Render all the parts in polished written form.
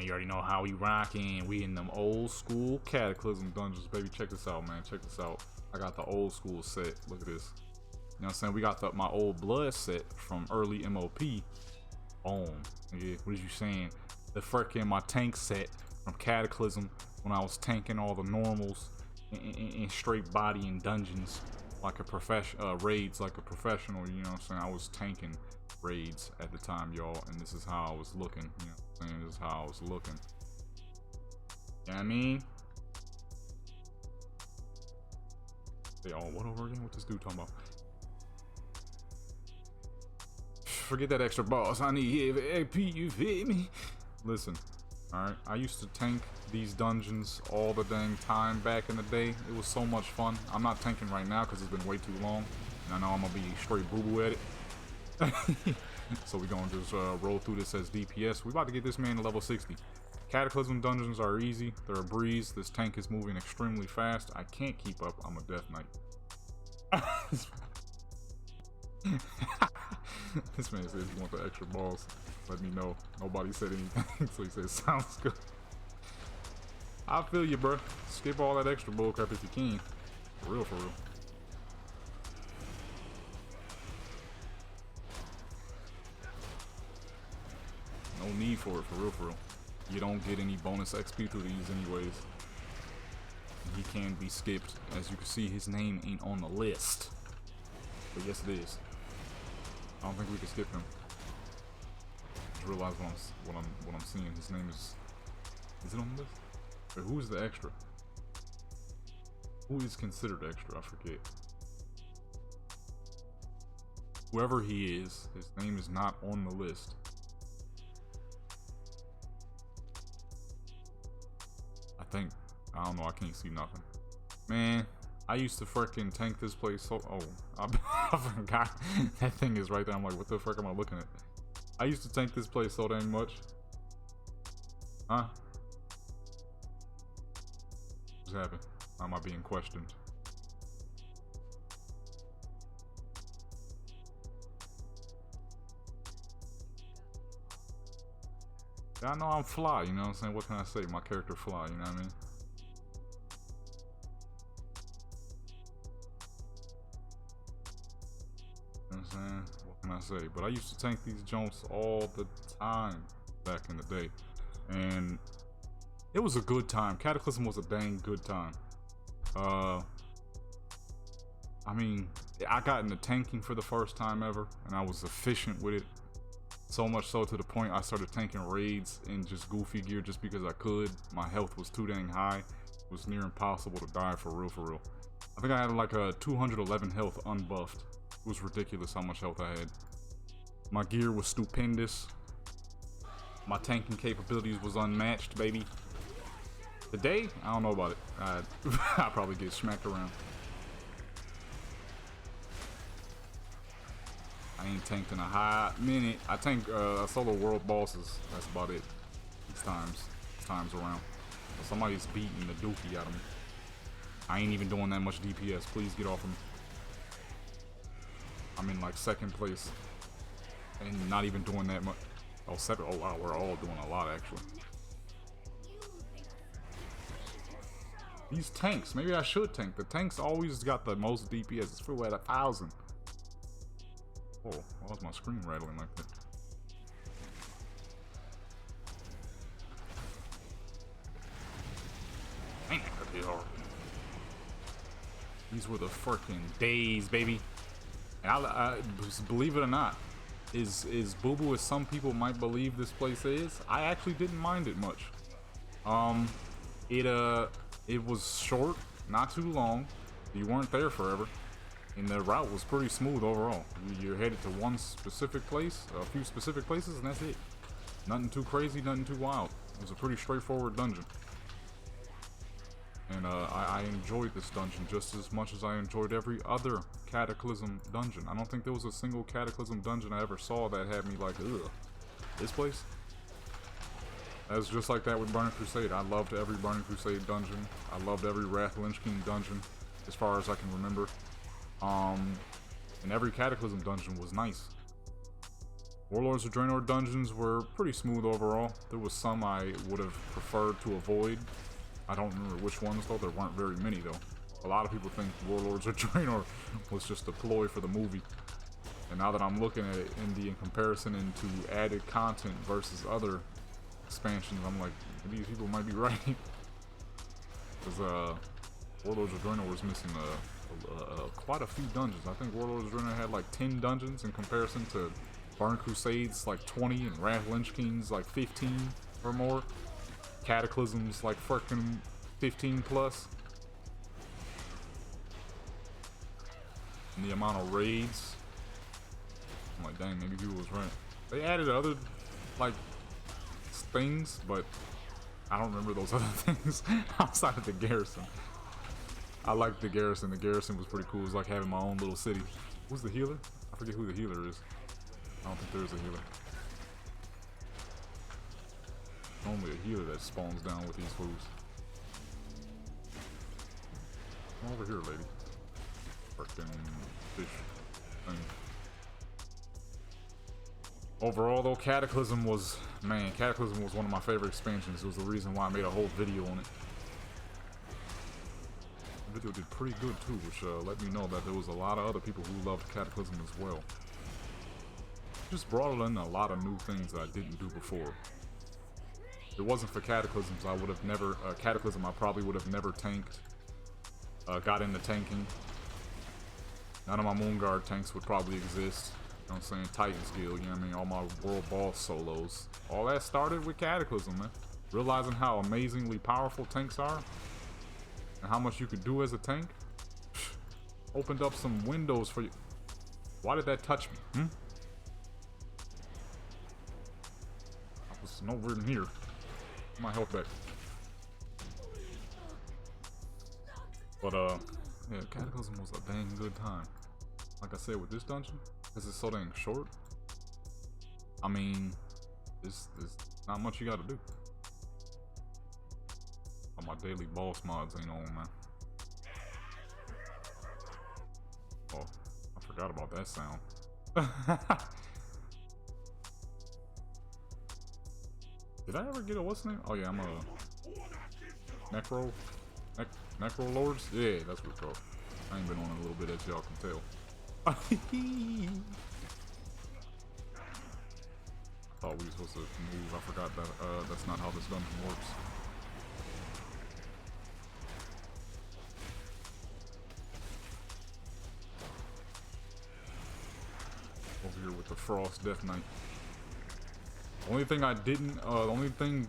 you already know how we rocking. We in them old school Cataclysm dungeons, baby. Check this out, man. Check this out. I got the old school set. Look at this. You know what I'm saying? We got my old blood set from early MOP. Boom. Yeah, what is you saying? The freaking my tank set from Cataclysm when I was tanking all the normals in straight body in dungeons like a professional, raids like a professional. You know what I'm saying? I was tanking raids at the time, y'all, and this is how I was looking. You know what I'm saying? This is how I was looking. You know what I mean? They all what over again? What this dude talking about? Forget that extra boss. I need AP, you feel me? Listen, alright, I used to tank these dungeons all the dang time back in the day. It was so much fun. I'm not tanking right now because it's been way too long, and I know I'm gonna be straight boo-boo at it. So we're gonna just roll through this as DPS. We about to get this man to level 60. Cataclysm dungeons are easy. They're a breeze. This tank is moving extremely fast. I can't keep up. I'm a Death Knight. This man says you want the extra balls. Let me know. Nobody said anything, so he says sounds good. I feel you, bro. Skip all that extra bullcrap if you can. For real, for real. No need for it, for real, for real. You don't get any bonus XP through these anyways. He can be skipped. As you can see, his name ain't on the list. But yes, it is. I don't think we can skip him. Just realize what I'm seeing. His name is it on the list? Wait, who is the extra? Who is considered extra? I forget. Whoever he is, his name is not on the list. I don't know, I can't see nothing. Man, I used to freaking tank this place so I forgot that thing is right there. I'm like, what the fuck am I looking at? I used to tank this place so dang much. Huh? What's happened? Why am I being questioned? Yeah, I know I'm fly, you know what I'm saying? What can I say? My character fly, you know what I mean? You know what I'm saying? What can I say? But I used to tank these jumps all the time back in the day. And it was a good time. Cataclysm was a dang good time. I mean, I got into tanking for the first time ever, and I was efficient with it. So much so to the point I started tanking raids in just goofy gear just because I could. My health was too dang high. It was near impossible to die for real, for real. I think I had like a 211 health unbuffed. It was ridiculous how much health I had. My gear was stupendous. My tanking capabilities was unmatched, baby. Today, I don't know about it. I'll probably get smacked around. I ain't tanked in a hot minute. I tank solo world bosses. That's about it. These times around. Somebody's beating the dookie out of me. I ain't even doing that much DPS. Please get off of me. I'm in like second place. And not even doing that much. Oh, second. Oh wow, we're all doing a lot actually. These tanks. Maybe I should tank. The tanks always got the most DPS. It's full at 1,000. Oh, why was my screen rattling like that? Dang, that hit hard. These were the freaking days, baby. And I believe it or not, is boo-boo as some people might believe this place is. I actually didn't mind it much. It was short, not too long. You weren't there forever. And the route was pretty smooth overall. You're headed to one specific place, a few specific places, and that's it. Nothing too crazy, nothing too wild. It was a pretty straightforward dungeon. And I enjoyed this dungeon just as much as I enjoyed every other Cataclysm dungeon. I don't think there was a single Cataclysm dungeon I ever saw that had me like, ugh, this place? That's just like that with Burning Crusade. I loved every Burning Crusade dungeon. I loved every Wrath Lynch King dungeon, as far as I can remember. And every Cataclysm dungeon was nice. Warlords of Draenor dungeons were pretty smooth overall. There was some I would have preferred to avoid. I don't remember which ones though. There weren't very many though. A lot of people think Warlords of Draenor was just a ploy for the movie. And now that I'm looking at it in comparison into added content versus other expansions, I'm like, these people might be right. Because Warlords of Draenor was missing quite a few dungeons. I think Warlords of Draenor had like 10 dungeons in comparison to Burn Crusades like 20 and Wrath Lynch Kings like 15 or more. Cataclysms like freaking 15 plus. And the amount of raids. I'm like, dang, maybe people was right. They added other like things, but I don't remember those other things outside of the garrison. I liked the garrison. The garrison was pretty cool. It was like having my own little city. Who's the healer? I forget who the healer is. I don't think there is a healer. Only a healer that spawns down with these fools. Come over here, lady. Frickin' fish thing. Overall, though, Cataclysm was one of my favorite expansions. It was the reason why I made a whole video on it. The video did pretty good too, which let me know that there was a lot of other people who loved Cataclysm as well. Just brought in a lot of new things that I didn't do before. If it wasn't for Cataclysms, I would have never, Cataclysm I probably would have never tanked, got into tanking. None of my Moonguard tanks would probably exist. You know what I'm saying? Titan's Guild, you know what I mean? All my World Boss solos. All that started with Cataclysm, man. Realizing how amazingly powerful tanks are and how much you could do as a tank. Opened up some windows for you. Why did that touch me? I was nowhere near. My health back. But yeah, Cataclysm was a dang good time. Like I said, with this dungeon, because it's so dang short, I mean, there's not much you gotta do. All my daily boss mods ain't on, man. Oh, I forgot about that sound. Did I ever get a what's name? Oh yeah, I'm a Necro Lords? Yeah, that's what it's called. I ain't been on it a little bit, as y'all can tell. I thought we were supposed to move. I forgot that that's not how this dungeon works. Over here with the Frost Death Knight. Only thing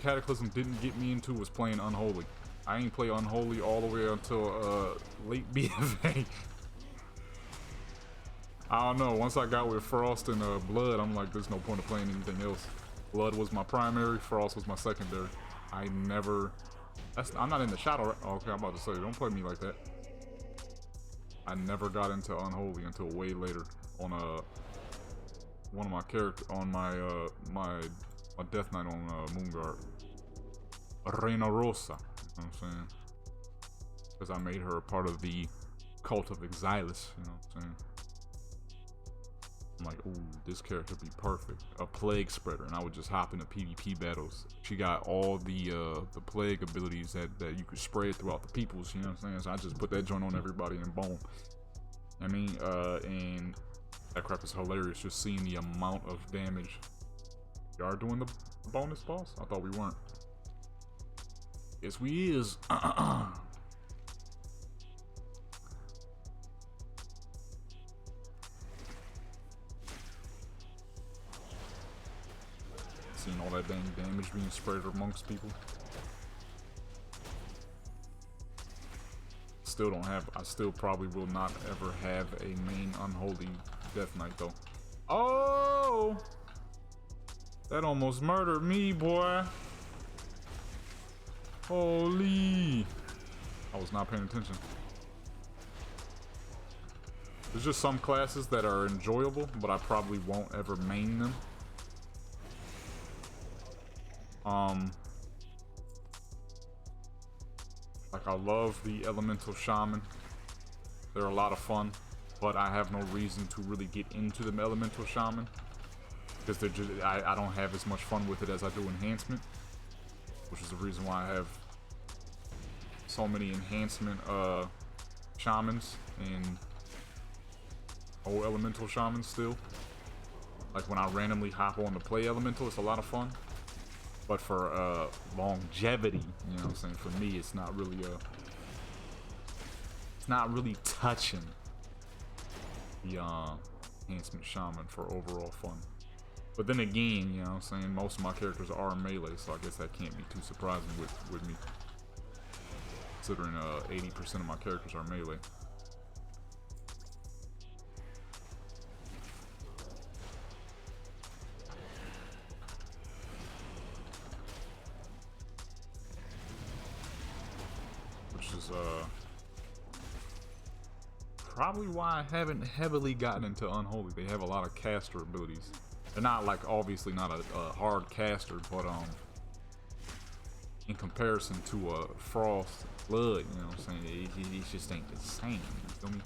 Cataclysm didn't get me into was playing Unholy. I ain't play Unholy all the way until late BFA. I don't know, once I got with Frost and Blood, I'm like, there's no point of playing anything else. Blood was my primary, Frost was my secondary. I'm not in the shadow, right? Oh, okay, I'm about to say, don't play me like that. I never got into Unholy until way later on one of my characters on my my Death Knight on Moonguard, Reina Rosa. You know what I'm saying? Because I made her a part of the Cult of Exilus. You know what I'm saying? I'm like, ooh, this character would be perfect. A plague spreader, and I would just hop into PvP battles. She got all the plague abilities that you could spread throughout the peoples. You know what I'm saying? So I just put that joint on everybody and boom. I mean, and that crap is hilarious. Just seeing the amount of damage. You are doing the bonus boss? I thought we weren't. Yes, we is. Seeing all that dang damage being spread amongst people. I still probably will not ever have a main Unholy Death Knight though. Oh! That almost murdered me, boy. Holy! I was not paying attention. There's just some classes that are enjoyable, but I probably won't ever main them. Like I love the Elemental Shaman. They're a lot of fun, but I have no reason to really get into the Elemental Shaman. because they're just I don't have as much fun with it as I do enhancement, which is the reason why I have so many enhancement shamans and old elemental shamans still. Like when I randomly hop on to play elemental, it's a lot of fun. But for longevity, you know what I'm saying, for me it's not really touching the enhancement shaman for overall fun. But then again, you know what I'm saying, most of my characters are melee, so I guess that can't be too surprising with me, considering 80% of my characters are melee. Which is probably why I haven't heavily gotten into Unholy. They have a lot of caster abilities. They're not like, obviously not a hard caster, but in comparison to Frost Blood, you know what I'm saying, it just ain't the same, you feel me?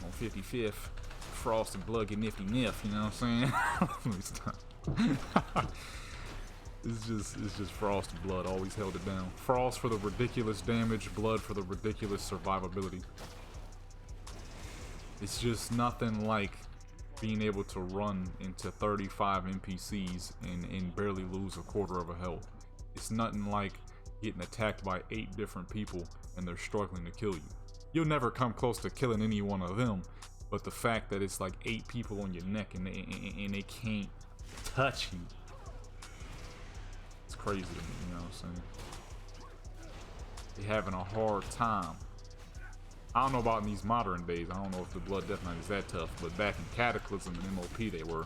On 55th, Frost and Blood get nifty niff, you know what I'm saying? It's just Frost and Blood always held it down. Frost for the ridiculous damage, Blood for the ridiculous survivability. It's just nothing like being able to run into 35 NPCs and barely lose a quarter of a health. It's nothing like getting attacked by 8 different people and they're struggling to kill you. You'll never come close to killing any one of them, but the fact that it's like 8 people on your neck and they can't touch you, it's crazy to me, you know what I'm saying? They're having a hard time. I don't know about in these modern days. I don't know if the Blood Death Knight is that tough, but back in Cataclysm and MOP they were.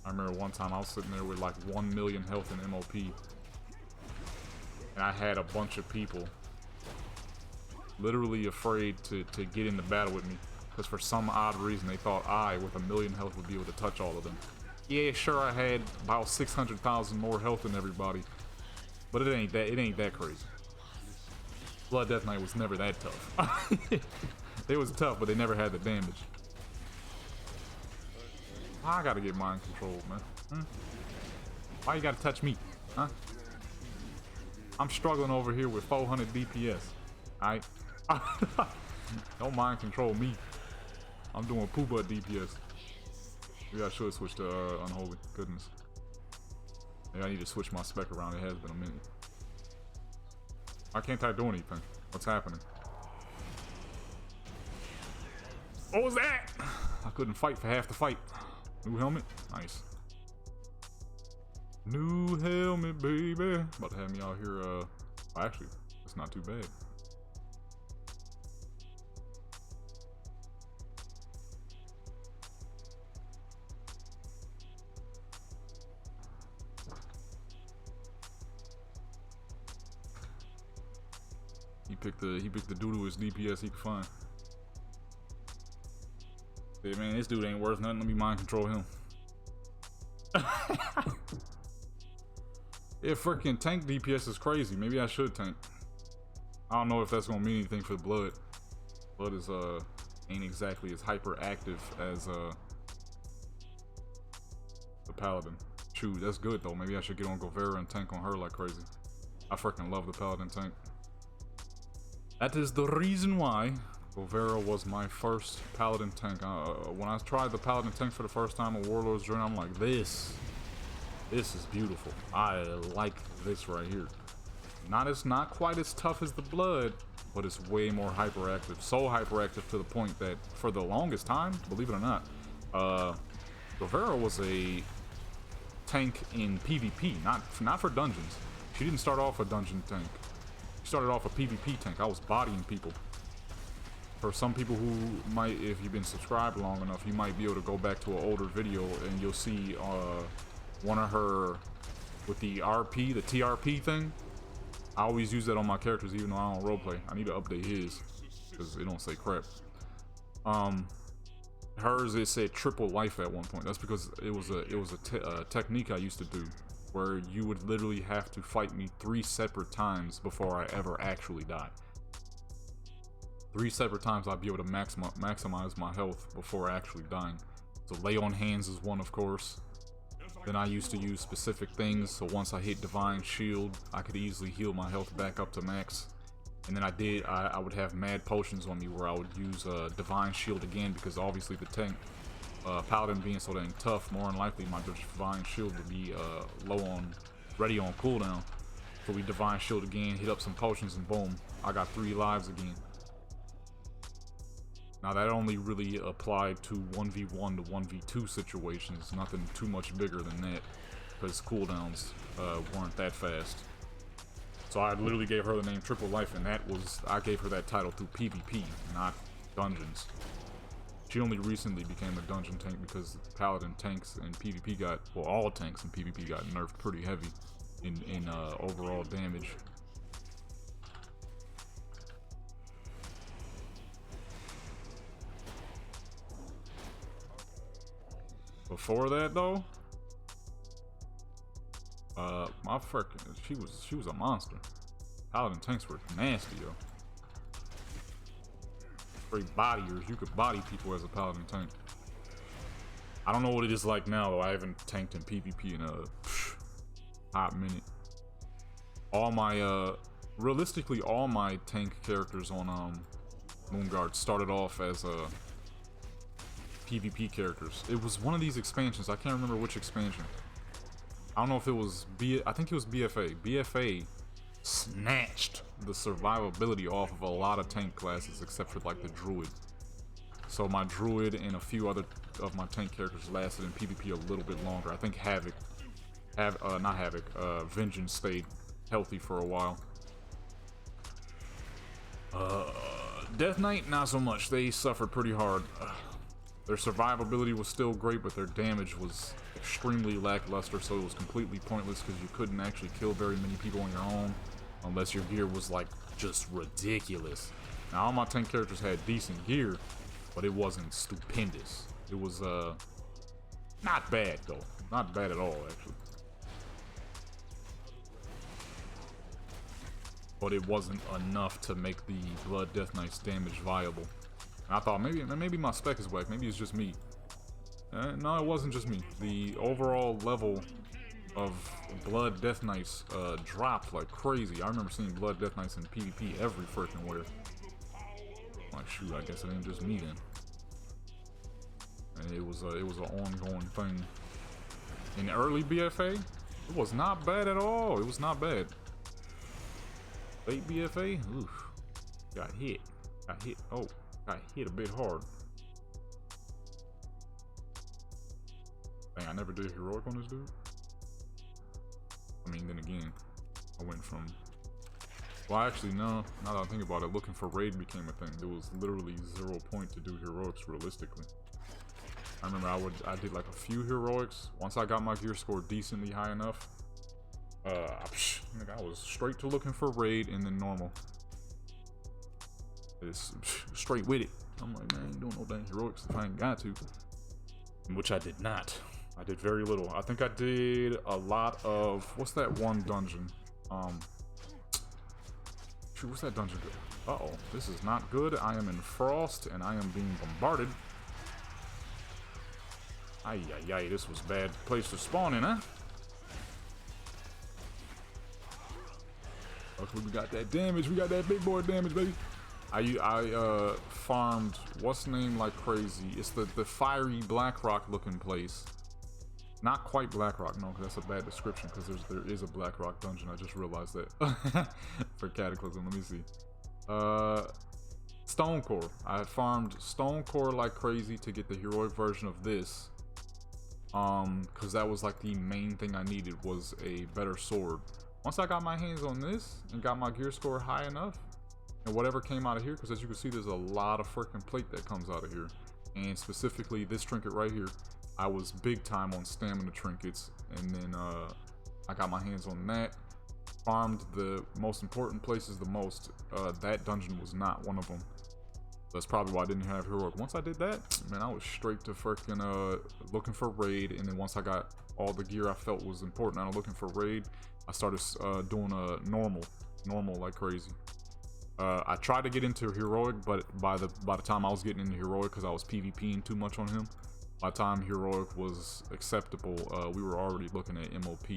I remember one time I was sitting there with like 1 million health in MOP, and I had a bunch of people literally afraid to get into battle with me, because for some odd reason they thought I, with 1 million health, would be able to touch all of them. Yeah, sure, I had about 600,000 more health than everybody, but it ain't that crazy. Blood Death Knight was never that tough. They was tough, but they never had the damage. I gotta get mind controlled, man. Why you gotta touch me, huh? I'm struggling over here with 400 DPS. Alright? Don't mind control me. I'm doing poo butt DPS. Maybe I should switch to Unholy. Goodness. Maybe I need to switch my spec around. It has been a minute. Why can't I do anything? What's happening? What was that? I couldn't fight for half the fight. New helmet? Nice. New helmet, baby. About to have me out here, actually, it's not too bad. He picked the doo-dooest DPS he could find. Hey man, this dude ain't worth nothing. Let me mind control him. Yeah, freaking tank DPS is crazy. Maybe I should tank. I don't know if that's gonna mean anything for the Blood. Blood is ain't exactly as hyperactive as the Paladin. Shoot, that's good though. Maybe I should get on Govera and tank on her like crazy. I freaking love the Paladin tank. That is the reason why Govera was my first Paladin tank. When I tried the Paladin tank for the first time on Warlord's Journey, I'm like, this is beautiful. I like this right here. Not quite as tough as the Blood, but it's way more hyperactive. So hyperactive to the point that for the longest time, believe it or not, Govera was a tank in PvP, not for dungeons. She didn't start off a dungeon tank. She started off a PvP tank. I was bodying people. For some people who might, if you've been subscribed long enough, you might be able to go back to an older video and you'll see one of her with the RP, the TRP thing. I always use that on my characters even though I don't roleplay. I need to update his because it don't say crap. Hers, it said triple life at one point. That's because it was a technique I used to do where you would literally have to fight me 3 separate times before I ever actually die. 3 separate times I'd be able to maximize my health before actually dying. So lay on hands is one, of course. Then I used to use specific things, so once I hit Divine Shield, I could easily heal my health back up to max. And then I would have mad potions on me where I would use Divine Shield again, because obviously the tank, Paladin being so dang tough, more than likely my Divine Shield would be ready on cooldown. So we Divine Shield again, hit up some potions, and boom, I got 3 lives again. Now that only really applied to 1v1 to 1v2 situations, nothing too much bigger than that, because cooldowns weren't that fast. So I literally gave her the name Triple Life, and I gave her that title through PvP, not dungeons. She only recently became a dungeon tank because Paladin tanks and PvP got, well, all tanks in PvP got nerfed pretty heavy in overall damage. Before that though, my frickin' she was a monster. Paladin tanks were nasty, yo. Straight bodyers. You could body people as a Paladin tank. I don't know what it is like now though. I haven't tanked in PvP in a hot minute. All my realistically all my tank characters on Moonguard started off as PvP characters. It was one of these expansions. I can't remember which expansion. I don't know if it was I think it was BFA. BFA snatched the survivability off of a lot of tank classes except for like the Druid. So my Druid and a few other of my tank characters lasted in PvP a little bit longer. I think Vengeance stayed healthy for a while. Death Knight, not so much. They suffered pretty hard. Their survivability was still great, but their damage was extremely lackluster, so it was completely pointless because you couldn't actually kill very many people on your own unless your gear was like just ridiculous. Now all my tank characters had decent gear, but it wasn't stupendous. It was not bad though. Not bad at all actually. But it wasn't enough to make the Blood Death Knight's damage viable. I thought maybe my spec is whack. Maybe it's just me. No, it wasn't just me. The overall level of Blood Death Knights dropped like crazy. I remember seeing Blood Death Knights in PvP every freaking where. Like shoot, I guess it ain't just me then. And it was an ongoing thing. In early BFA, it was not bad at all. It was not bad. Late BFA, oof, got hit. Oh. Got hit a bit hard. Dang, I never did heroic on this dude. I mean, then again, I went from... Well, actually, no. Now that I think about it, looking for raid became a thing. There was literally 0 point to do heroics realistically. I remember I did like a few heroics. Once I got my gear score decently high enough, I was straight to looking for raid and then normal. It's straight with it. I'm like, man, I ain't doing no dang heroics if I ain't got to. Which I did not. I did very little. I think I did a lot of... What's that one dungeon? Shoot, what's that dungeon good? Uh-oh, this is not good. I am in Frost and I am being bombarded. Ay, ay, ay, this was a bad place to spawn in, huh? Luckily we got that damage. We got that big boy damage, baby. I farmed what's the name like crazy. It's the fiery Blackrock looking place. Not quite Blackrock, no, because that's a bad description. Because there is a Blackrock dungeon. I just realized that for Cataclysm. Let me see. Stonecore. I had farmed Stonecore like crazy to get the heroic version of this. Because that was like the main thing I needed was a better sword. Once I got my hands on this and got my gear score high enough. And whatever came out of here, because as you can see, there's a lot of freaking plate that comes out of here. And specifically this trinket right here, I was big time on stamina trinkets. And then I got my hands on that. Farmed the most important places the most. That dungeon was not one of them. That's probably why I didn't have heroic. Once I did that, man, I was straight to freaking looking for raid. And then once I got all the gear I felt was important, I'm looking for raid, I started doing a normal like crazy. I tried to get into heroic, but by the time I was getting into heroic, because I was PvPing too much on him, by the time heroic was acceptable, we were already looking at MOP,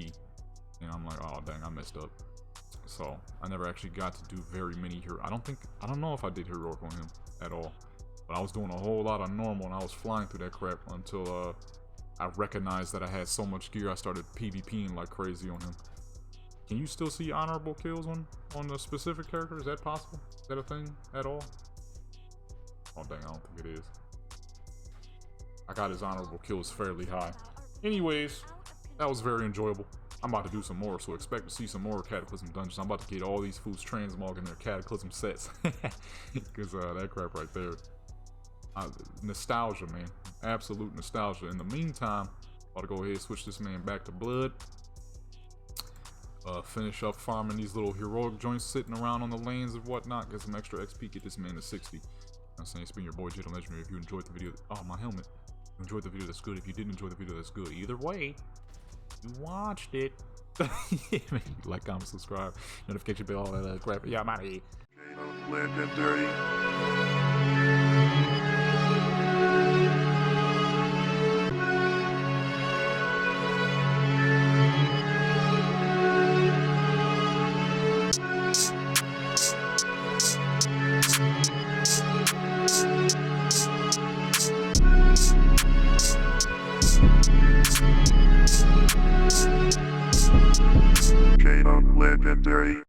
and I'm like, oh dang, I messed up. So I never actually got to do very many hero. I don't know if I did heroic on him at all, but I was doing a whole lot of normal, and I was flying through that crap until I recognized that I had so much gear. I started PvPing like crazy on him. Can you still see honorable kills on a specific character? Is that possible? Is that a thing at all? Oh dang, I don't think it is. I got his honorable kills fairly high. Anyways, that was very enjoyable. I'm about to do some more, so expect to see some more Cataclysm dungeons. I'm about to get all these fools transmogging their Cataclysm sets. Because that crap right there. Nostalgia, man. Absolute nostalgia. In the meantime, I'm about to go ahead and switch this man back to blood. Finish up farming these little heroic joints sitting around on the lanes and whatnot. Get some extra XP, get this man to 60. I'm saying, it's been your boy Jit Legendary. If you enjoyed the video, oh, my helmet. If you enjoyed the video, that's good. If you didn't enjoy the video, that's good. Either way, you watched it. Like, comment, subscribe, notification bell, all that crap. Yeah, I'm out of here. Legendary. Legendary.